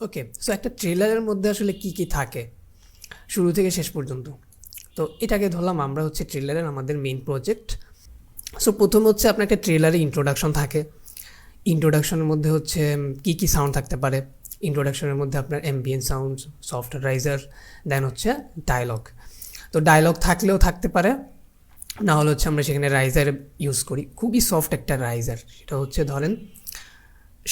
ওকে, so একটা ট্রেলারের মধ্যে আসলে কি কি থাকে শুরু থেকে শেষ পর্যন্ত, তো এটাকে ধরলাম আমরা হচ্ছে ট্রেলারের আমাদের মেইন প্রজেক্ট। সো প্রথম হচ্ছে আপনার একটা ট্রেলারে ইন্ট্রোডাকশন থাকে। ইন্ট্রোডাকশনের মধ্যে হচ্ছে কি কি সাউন্ড থাকতে পারে। ইন্ট্রোডাকশনের মধ্যে আপনার অ্যাম্বিয়েন্ট সাউন্ড, সফট রাইজার, দেন হচ্ছে ডায়লগ। তো ডায়লগ থাকলেও থাকতে পারে, না হলে হচ্ছে আমরা সেখানে রাইজার ইউজ করি, খুবই সফট একটা রাইজার। সেটা হচ্ছে ধরেন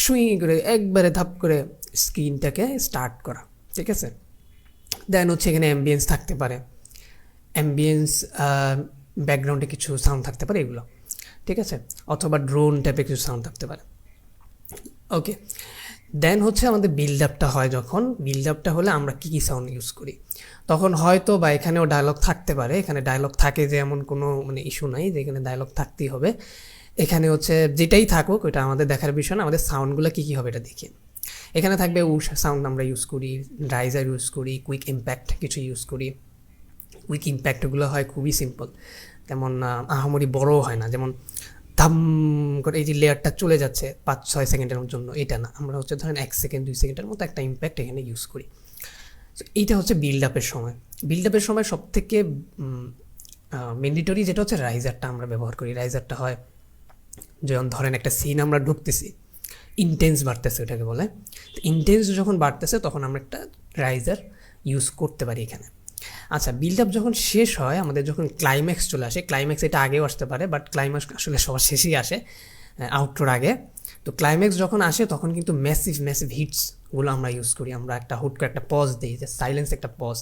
সুই করে একবারে ধাপ করে স্ক্রিনটাকে স্টার্ট করা, ঠিক আছে। দেন হচ্ছে এখানে অ্যাম্বিয়েন্স থাকতে পারে, অ্যাম্বিয়েন্স ব্যাকগ্রাউন্ডে কিছু সাউন্ড থাকতে পারে এগুলো, ঠিক আছে, অথবা ড্রোন টাইপের কিছু সাউন্ড থাকতে পারে। ওকে, দেন হচ্ছে আমাদের বিল্ড আপটা হয়। যখন বিল্ড আপটা হলে আমরা কী কী সাউন্ড ইউজ করি, তখন হয়তো বা এখানেও ডায়লগ থাকতে পারে। এখানে ডায়লগ থাকে যে এমন কোনো মানে ইস্যু নাই যে এখানে ডায়লগ থাকতেই হবে। এখানে হচ্ছে যেটাই থাকুক ওটা আমাদের দেখার বিষয় না, আমাদের সাউন্ডগুলো কী কী হবে এটা দেখি। এখানে থাকবে সাউন্ড আমরা ইউজ করি, রাইজার ইউজ করি, কুইক ইম্প্যাক্ট কিছু ইউজ করি। কুইক ইম্প্যাক্টগুলো হয় খুবই সিম্পল, তেমন আহামরি বড়ও হয় না। যেমন ধাম করে এই যে লেয়ারটা চলে যাচ্ছে 5-6 সেকেন্ডের জন্য, এটা না, আমরা হচ্ছে ধরেন 1 সেকেন্ড 2 সেকেন্ডের মতো একটা ইম্প্যাক্ট এখানে ইউজ করি। সো এইটা হচ্ছে বিল্ড আপের সময়। বিল্ড আপের সময় সবথেকে ম্যান্ডেটরি যেটা হচ্ছে রাইজারটা আমরা ব্যবহার করি। রাইজারটা হয় যেমন ধরেন একটা সিন আমরা ঢুকতেছি, ইন্টেন্স বাড়তেছে ওটাকে বলে। তো ইন্টেন্স যখন বাড়তেছে তখন আমরা একটা রাইজার ইউজ করতে পারি এখানে। আচ্ছা, বিল্ড আপ যখন শেষ হয়, আমাদের যখন ক্লাইম্যাক্স চলে আসে, ক্লাইম্যাক্স এটা আগেও আসতে পারে, বাট ক্লাইম্যাক্স আসলে সবার শেষেই আসে, আউটরোর আগে। তো ক্লাইম্যাক্স যখন আসে তখন কিন্তু ম্যাসিভ হিটসগুলো আমরা ইউজ করি। আমরা একটা হুট করে একটা পজ দিই, যে সাইলেন্স একটা পজ।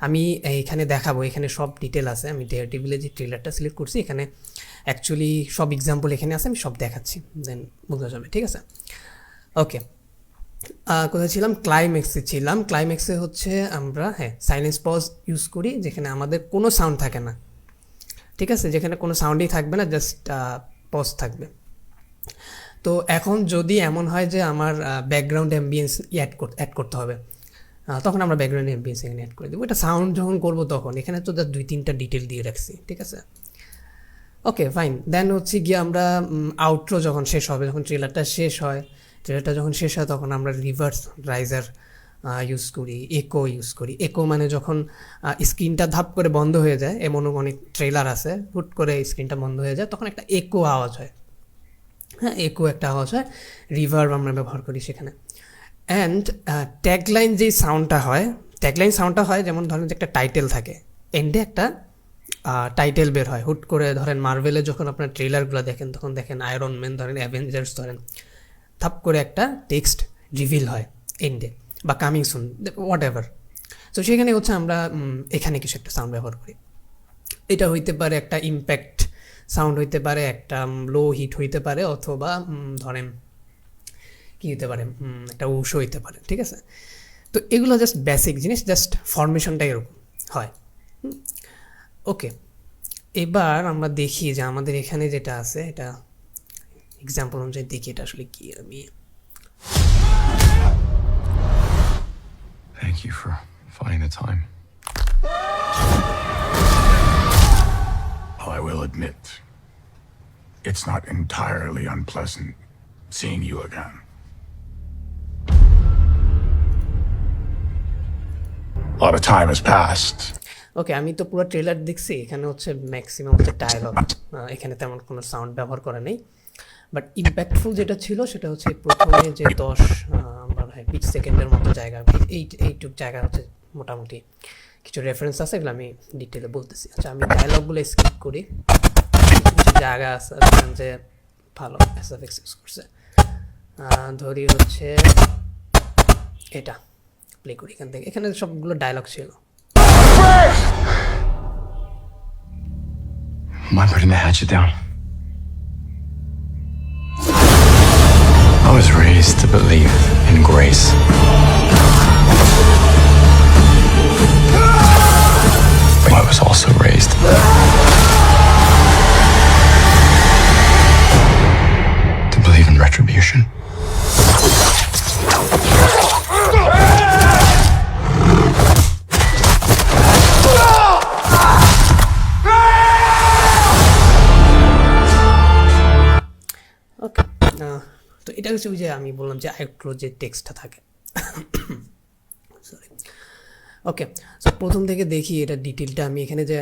আমি এখানে দেখাবো, এখানে সব ডিটেল আছে। আমি ডেয়ারডেভিলে যে ট্রেলারটা সিলেক্ট করছি এখানে অ্যাকচুয়ালি সব এক্সাম্পল এখানে আছে, আমি সব দেখাচ্ছি, দেন বোঝা যাবে, ঠিক আছে। ওকে, কোথায় ছিলাম? ক্লাইম্যাক্সে ছিলাম। ক্লাইম্যাক্সে হচ্ছে আমরা সাইলেন্স পজ ইউজ করি, যেখানে আমাদের কোনো সাউন্ড থাকে না, ঠিক আছে, যেখানে কোনো সাউন্ডই থাকবে না, জাস্ট পজ থাকবে। তো এখন যদি এমন হয় যে আমার ব্যাকগ্রাউন্ড অ্যাম্বিয়েন্স অ্যাড করতে হবে, তখন আমরা ব্যাকগ্রাউন্ড অ্যাম্বিয়েন্স এখানে অ্যাড করে দেবো। এটা সাউন্ড যখন করবো তখন এখানে তো জাস্ট 2-3টা ডিটেল দিয়ে রাখছি, ঠিক আছে। ওকে ফাইন, দেন হচ্ছে গিয়ে আমরা আউটরো যখন শেষ হবে, যখন ট্রেলারটা শেষ হয়, তখন আমরা রিভার্স রাইজার ইউজ করি, একো ইউজ করি। একো মানে যখন স্ক্রিনটা ধাপ করে বন্ধ হয়ে যায়, এমন অনেক ট্রেলার আছে হুট করে স্ক্রিনটা বন্ধ হয়ে যায়, তখন একটা একো আওয়াজ হয়। হ্যাঁ, একো একটা আওয়াজ হয়, রিভার্ব আমরা ব্যবহার করি সেখানে। অ্যান্ড ট্যাগলাইন যেই সাউন্ডটা হয়, যেমন ধরেন যে একটা টাইটেল থাকে, এন্ডে একটা টাইটেল বের হয়। হুট করে ধরেন মার্ভেলে যখন আপনার ট্রেলারগুলো দেখেন, তখন দেখেন আয়রন ম্যান ধরেন, অ্যাভেঞ্জার্স ধরেন, থাপ করে একটা টেক্সট রিভিল হয় এন্ডে, বা কামিং সুন, হোয়াট এভার। তো সেখানে হচ্ছে আমরা এখানে কিছু একটা সাউন্ড ব্যবহার করি। এটা হইতে পারে একটা ইম্প্যাক্ট সাউন্ড, হইতে পারে একটা লো হিট হইতে পারে, অথবা ধরেন কী হইতে পারে, একটা উশ হইতে পারে, ঠিক আছে। তো এগুলো জাস্ট বেসিক জিনিস, জাস্ট ফরমেশনটা এরকম হয়। ওকে, এবার আমরা দেখি যে আমাদের এখানে যেটা আছে, এটা এক্সাম্পল অনুযায়ী দেখি এটা আসলে কি। আমি Thank you for finding the time. I will admit, it's not entirely unpleasant seeing you again. A lot of time has passed. ওকে, আমি তো পুরো ট্রেলার দেখছি, এখানে হচ্ছে ম্যাক্সিমাম হচ্ছে ডায়লগ, এখানে তেমন কোনো সাউন্ড ব্যবহার করা নেই। বাট ইম্প্যাক্টফুল যেটা ছিল সেটা হচ্ছে প্রথমে যে 20 সেকেন্ডের মতো জায়গা, এইটুক জায়গা হচ্ছে মোটামুটি কিছু রেফারেন্স আছে, এগুলো আমি ডিটেলে বলতেছি। আচ্ছা, আমি ডায়লগগুলো স্কিপ করি, কিছু জায়গা আছে যে ভালো এসএফএক্স ইউজ করছে, ধরি হচ্ছে এটা প্লে করি এখান থেকে। এখানে সবগুলো ডায়লগ ছিল। Mind putting the hatchet down? I was raised to believe in grace. But I was also raised to believe in retribution. ওকে, তো এটা হচ্ছে যে আমি বললাম যে আউটরো যে টেক্সটটা থাকে, সরি। ওকে, সো প্রথম থেকে দেখি এটা ডিটেলটা। আমি এখানে যে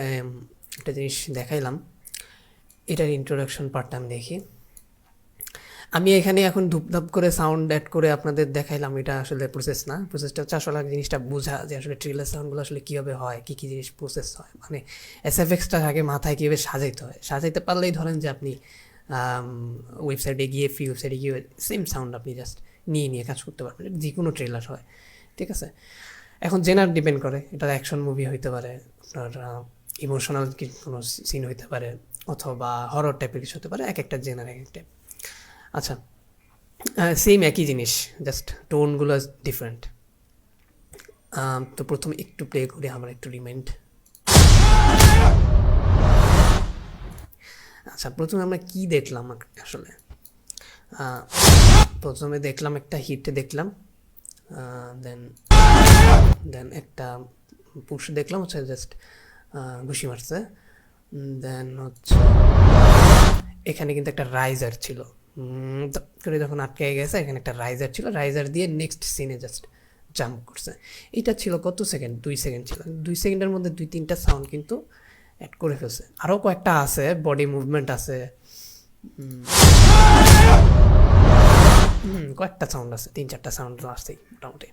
একটা জিনিস দেখাইলাম, এটার ইন্ট্রোডাকশন পার্টটা আমি দেখি। আমি এখানে এখন ধুপধাপ করে সাউন্ড অ্যাড করে আপনাদের দেখাইলাম, এটা আসলে প্রসেস না। প্রসেসটা হচ্ছে আসলে জিনিসটা বোঝা যে আসলে ট্রেলার সাউন্ডগুলো আসলে কীভাবে হয়, কী কী জিনিস প্রসেস হয়, মানে এসএফএক্সটা আগে মাথায় কীভাবে সাজাইতে হয়। সাজাইতে পারলেই ধরেন যে আপনি ওয়েবসাইটে গিয়ে, ফ্রি ওয়েবসাইটে গিয়ে সেম সাউন্ড আপনি জাস্ট নিয়ে কাজ করতে পারবেন, যে কোনো ট্রেলার হয়, ঠিক আছে। এখন জেনার ডিপেন্ড করে, এটা অ্যাকশন মুভি হইতে পারে, আপনার ইমোশনাল কোনো সিন হইতে পারে, অথবা হরর টাইপের কিছু হতে পারে, এক একটা জেনার এক একটা। আচ্ছা, সেম একই জিনিস, জাস্ট টোনগুলো ডিফারেন্ট। তো প্রথমে একটু প্লে করি, আমার একটু রিমাইন্ড। আচ্ছা, প্রথমে আমরা কি দেখলাম আসলে? প্রথমে দেখলাম একটা হিট দেখলাম, দেন একটা পুশ দেখলাম, হচ্ছে জাস্ট ঘুষি মারছে। দেন হচ্ছে এখানে কিন্তু একটা রাইজার ছিল, করে যখন আটকে গেছে এখানে একটা রাইজার ছিল, রাইজার দিয়ে নেক্সট সিনে জাস্ট জাম্প করছে। এটা ছিল কত সেকেন্ড? 2 সেকেন্ড ছিল। 2 সেকেন্ডের মধ্যে 2-3টা সাউন্ড কিন্তু অ্যাড করে ফেলছে। আরও কয়েকটা আছে, বডি মুভমেন্ট আছে, কয়েকটা সাউন্ড আছে, 3-4টা সাউন্ড তো আসছেই মোটামুটি।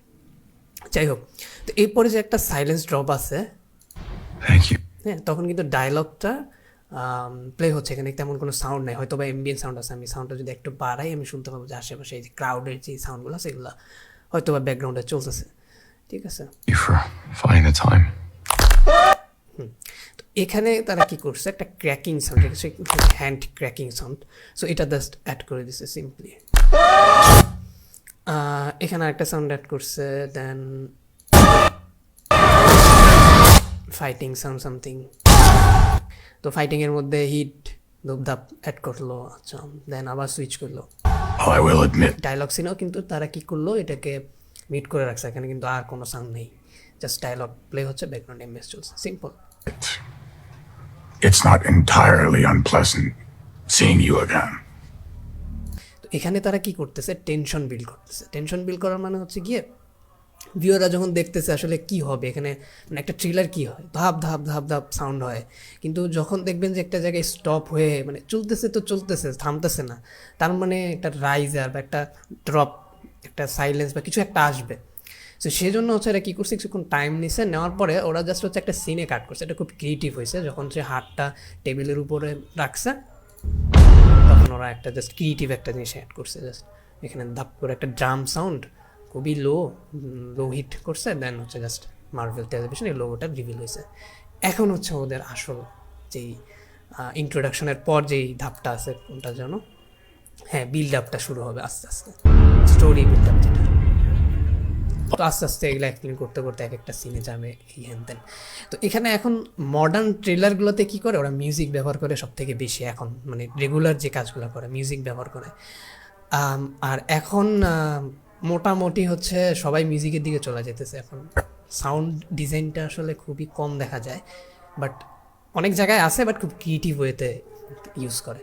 যাই হোক, তো এরপরে যে একটা সাইলেন্স ড্রপ আছে, Thank you. হ্যাঁ, তখন কিন্তু ডায়লগটা প্লে হচ্ছে, এখানে তেমন কোনো সাউন্ড নেই, হয়তো বা এমবিএন সাউন্ড আছে। আমি সাউন্ডটা যদি একটু বাড়াই, আমি শুনতে পাবো যে আশেপাশে এই যে ক্রাউডের যে সাউন্ডগুলো আছে, এগুলো হয়তো বা ব্যাকগ্রাউন্ডে চলতেছে, ঠিক আছে। You for finding the time. তো এখানে তারা কি করছে, একটা cracking sound, hand cracking sound, so এটা জাস্ট অ্যাড করে দিছে সিম্পলি। এখানে আরেকটা সাউন্ড অ্যাড করছে, দেন ফাইটিং সাউন্ড সামথিং। তো ফাইটিংয়ের মধ্যে হিট ধূপধাপ অ্যাড করলো, আচ্ছা, দেন আবার সুইচ করলো। Oh, I will admit, dialogue সিনেও কিন্তু তারা কি করলো, এটাকে মিট করে রাখছে, এখানে কিন্তু আর কোনো সাউন্ড নেই, জাস্ট ডায়লগ প্লে হচ্ছে, ব্যাকগ্রাউন্ড এমএস চলছে, simple. it's not entirely unpleasant seeing you again. তো এখানে তারা কি করতেছে, টেনশন বিল্ড করতেছে। টেনশন বিল্ড করার মানে হচ্ছে গিয়ে ভিউয়াররা যখন দেখতেছে আসলে কি হবে এখানে, মানে একটা থ্রিলার কি হয়, ধাপ ধাপ ধাপ ধাপ সাউন্ড হয়, কিন্তু যখন দেখবেন যে একটা জায়গায় স্টপ হয়ে, মানে চলতেছে তো চলতেছে, থামতেছে না, তার মানে একটা রাইজার বা একটা ড্রপ, একটা সাইলেন্স বা কিছু একটা আসবে। সো সেই জন্য হচ্ছে এরা কী করছে, কিছুক্ষণ টাইম নিছে, নেওয়ার পরে ওরা জাস্ট হচ্ছে একটা সিনে কাট করছে। এটা খুব ক্রিয়েটিভ হয়েছে, যখন সে হাতটা টেবিলের উপরে রাখছে, তখন ওরা একটা জাস্ট ক্রিয়েটিভ একটা জিনিস অ্যাড করছে। জাস্ট এখানে ধাপ করে একটা ড্রাম সাউন্ড, খুবই লো হিট করছে, দেন হচ্ছে জাস্ট মার্ভেল টেলিভিশন এই লোগোটা রিভিল হয়েছে। এখন হচ্ছে ওদের আসল যেই ইন্ট্রোডাকশনের পর যেই ধাপটা আছে, কোনটা যেন, হ্যাঁ, বিল্ড আপটা শুরু হবে আস্তে আস্তে, স্টোরি বিল্ড আপ যেটা। তো আস্তে আস্তে এগুলো এক্সপ্লেন করতে করতে এক একটা সিনে যাবে, এই হ্যান দেন। তো এখানে এখন মডার্ন ট্রেলারগুলোতে কী করে, ওরা মিউজিক ব্যবহার করে সব থেকে বেশি, এখন মানে রেগুলার যে কাজগুলো করে মিউজিক ব্যবহার করে। আর এখন মোটামুটি হচ্ছে সবাই মিউজিকের দিকে চলে যেতেছে এখন। সাউন্ড ডিজাইনটা আসলে খুবই কম দেখা যায়, বাট অনেক জায়গায় আছে, বাট খুব ক্রিয়েটিভ ওয়েতে ইউজ করে।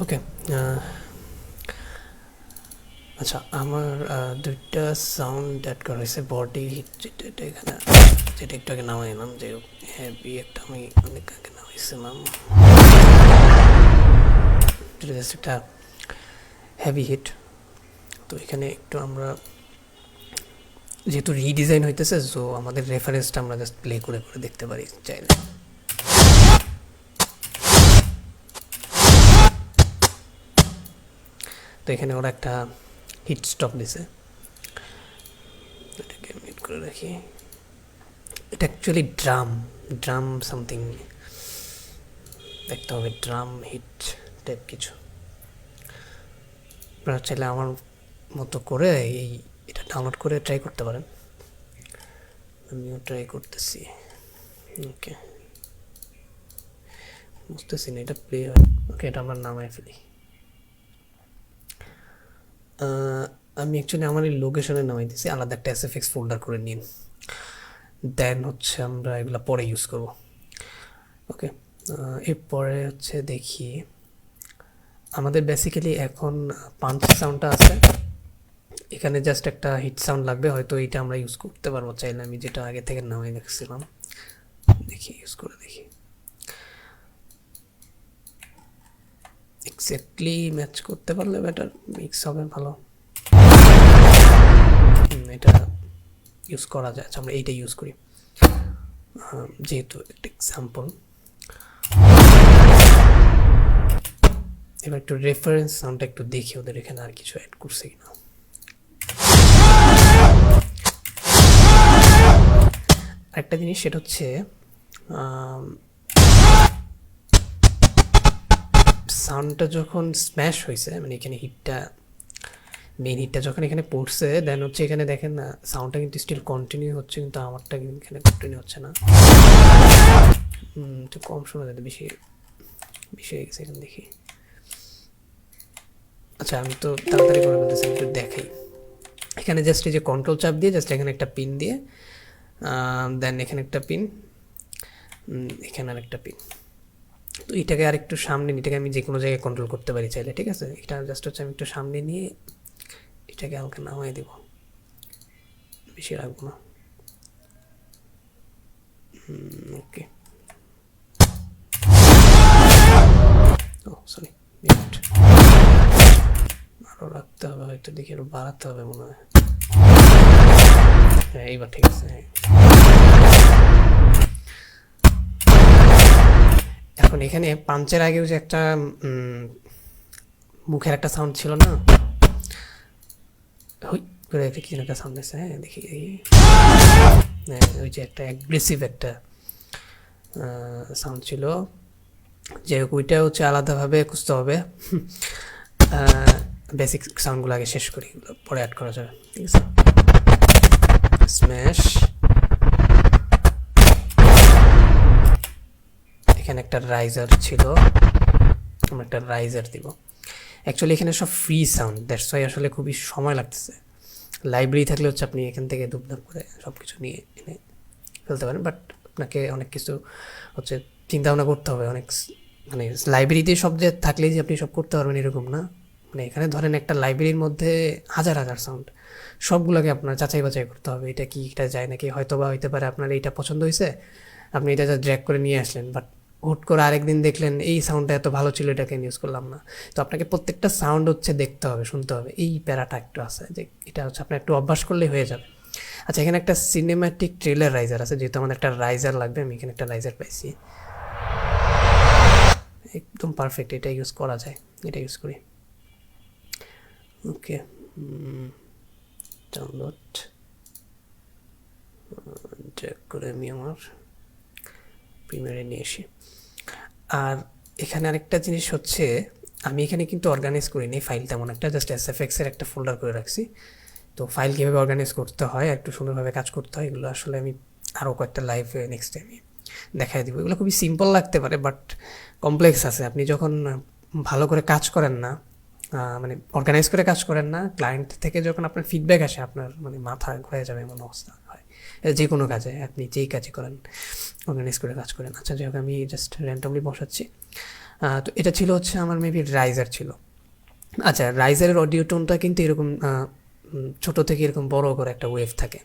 ওকে, আচ্ছা, আমার দুইটা সাউন্ড অ্যাড করা হয়েছে, বডি হিট যেটা এখানে, যেটা একটু আগে নামাইলাম, যে হ্যাভি একটা আমি অনেক আগে নামাইছিলাম। এটা জাস্ট একটা হেভি হিট। তো এখানে একটু আমরা যেহেতু রিডিজাইন হইতেছে, সো আমাদের রেফারেন্সটা আমরা জাস্ট প্লে করে করে দেখতে পারি চাইলে। তো এখানে ওরা একটা হিট স্টপ দিছে, এটাকে মিট করে রাখি। এটা অ্যাকচুয়ালি ড্রাম সামথিং দেখতে হবে, ড্রাম হিট টাইপ কিছু। আপনারা চাইলে আমার মতো করে এটা ডাউনলোড করে ট্রাই করতে পারেন, আমিও ট্রাই করতেছি। ওকে, বুঝতেছি না এটা প্লে হয়। ওকে, এটা আমরা নামায় ফেলি। আমি অ্যাকচুয়ালি আমার এই লোকেশনে নামাই দিয়েছি, আলাদা একটা SFX ফোল্ডার করে নিন, দেন হচ্ছে আমরা এগুলো পরে ইউজ করব। ওকে, এরপরে হচ্ছে দেখি আমাদের বেসিক্যালি এখন পাঞ্চ সাউন্ডটা আছে, এখানে জাস্ট একটা হিট সাউন্ড লাগবে, হয়তো এইটা আমরা ইউজ করতে পারবো চাইলে। আমি যেটা আগে থেকে নামাই দেখছিলাম, দেখি ইউজ করে দেখি এক্স্যাক্টলি ম্যাচ করতে পারলে বেটার মিক্স হবে, ভালো। এটা ইউজ করা যায়, আমরা এইটা ইউজ করি যেহেতু একটা এক্সাম্পল। এবার একটু রেফারেন্স সাউন্ডটা একটু দেখি ওদের এখানে আর কিছু অ্যাড করছে কিনা। একটা জিনিস সেটা হচ্ছে সাউন্ডটা যখন স্ম্যাশ হয়েছে, মানে এখানে হিটটা, মেইন হিটটা যখন এখানে পড়ছে, দেন হচ্ছে এখানে দেখেন না সাউন্ডটা কিন্তু স্টিল কন্টিনিউ হচ্ছে, কিন্তু আমারটা কিন্তু এখানে কন্টিনিউ হচ্ছে না, একটু কম শোনা যাবে, বেশি হয়ে গেছে এখানে দেখি। আচ্ছা, আমি তো তাড়াতাড়ি করে বলতেছি, একটু দেখাই। এখানে জাস্ট এই যে কন্ট্রোল চাপ দিয়ে জাস্ট এখানে একটা পিন দিয়ে, দেন এখানে একটা পিন, এখানে আর একটা পিন। তো এটাকে আর একটু সামনে, এটাকে আমি যে কোনো জায়গায় কন্ট্রোল করতে পারি চাইলে, ঠিক আছে। এটা জাস্ট হচ্ছে আমি একটু সামনে নিয়ে এটাকে হালকা নামাই দেব, বেশি রাখবো না। ওকে, ও সরি, আরও রাখতে হবে হয়তো, দেখি আরও বাড়াতে হবে মনে হয়। হ্যাঁ, এইবার ঠিক আছে। হ্যাঁ, এখন এখানে পাঞ্চের আগেও যে একটা মুখের একটা সাউন্ড ছিল না, কিছু একটা সাউন্ড আছে। হ্যাঁ, দেখি, হ্যাঁ, ওই যে একটা অ্যাগ্রেসিভ একটা সাউন্ড ছিল, যে ওইটা হচ্ছে আলাদাভাবে খুঁজতে হবে। বেসিক সাউন্ডগুলো আগে শেষ করি, পরে অ্যাড করা যাবে, ঠিক আছে। স্ম্যাশ, এখানে একটা রাইজার ছিল, আমরা একটা রাইজার দিব। অ্যাকচুয়ালি এখানে সব ফ্রি সাউন্ড, দ্যাটস ওয়াই আসলে খুবই সময় লাগতেছে। লাইব্রেরি থাকলে হচ্ছে আপনি এখান থেকে দুপদাপ করে সব কিছু নিয়ে এনে ফেলতে পারেন, বাট আপনাকে অনেক কিছু হচ্ছে চিন্তা ভাবনা করতে হবে, অনেক, মানে লাইব্রেরিতে সব যে থাকলেই যে আপনি সব করতে পারবেন এরকম না। মানে এখানে ধরেন একটা লাইব্রেরির মধ্যে হাজার হাজার সাউন্ড, সবগুলোকে আপনার যাচাই বাছাই করতে হবে, এটা কি, এটা যায় নাকি। হয়তো বা হইতে পারে আপনার এইটা পছন্দ হয়েছে, আপনি এটা যা ড্র্যাগ করে নিয়ে আসলেন, বাট হুট করে আরেকদিন দেখলেন এই সাউন্ডটা এত ভালো ছিল, এটাকে ইউজ করলাম না। তো আপনাকে প্রত্যেকটা সাউন্ড হচ্ছে দেখতে হবে, শুনতে হবে, এই প্যারাটা একটু আছে, যে এটা হচ্ছে আপনার একটু অভ্যাস করলেই হয়ে যাবে। আচ্ছা, এখানে একটা সিনেম্যাটিক ট্রেলার রাইজার আছে, যেহেতু আমাদের একটা রাইজার লাগবে, আমি এখানে একটা রাইজার পাইছি, একদম পারফেক্ট, এটা ইউজ করা যায়, এটা ইউজ করি। ওকে, ডাউনলোড চেক করে আমি আমার প্রিমিয়ারে নিয়ে আসি। আর এখানে আরেকটা জিনিস হচ্ছে, আমি এখানে কিন্তু অর্গানাইজ করিনি ফাইল তেমন একটা, জাস্ট SFX এর একটা ফোল্ডার করে রাখছি। তো ফাইল কীভাবে অর্গানাইজ করতে হয়, একটু সুন্দরভাবে কাজ করতে হয়, এগুলো আসলে আমি আরও কয়েকটা লাইভে নেক্সট টাইমে দেখাই দিব। এগুলো খুবই সিম্পল লাগতে পারে, বাট কমপ্লেক্স আছে। আপনি যখন ভালো করে কাজ করেন না, মানে অর্গানাইজ করে কাজ করেন না, ক্লায়েন্ট থেকে যখন আপনার ফিডব্যাক আসে, আপনার মানে মাথা ঘুরে যাবে এমন অবস্থা হয় যে কোনো কাজে, আপনি যেই কাজই করেন অর্গানাইজ করে কাজ করেন। আচ্ছা, যাই হোক, আমি জাস্ট র্যান্ডমলি বসাচ্ছি। তো এটা ছিল হচ্ছে আমার মেবি রাইজার ছিল। আচ্ছা, রাইজারের অডিও টোনটা কিন্তু এরকম ছোটো থেকে এরকম বড় করে একটা ওয়েভ থাকে,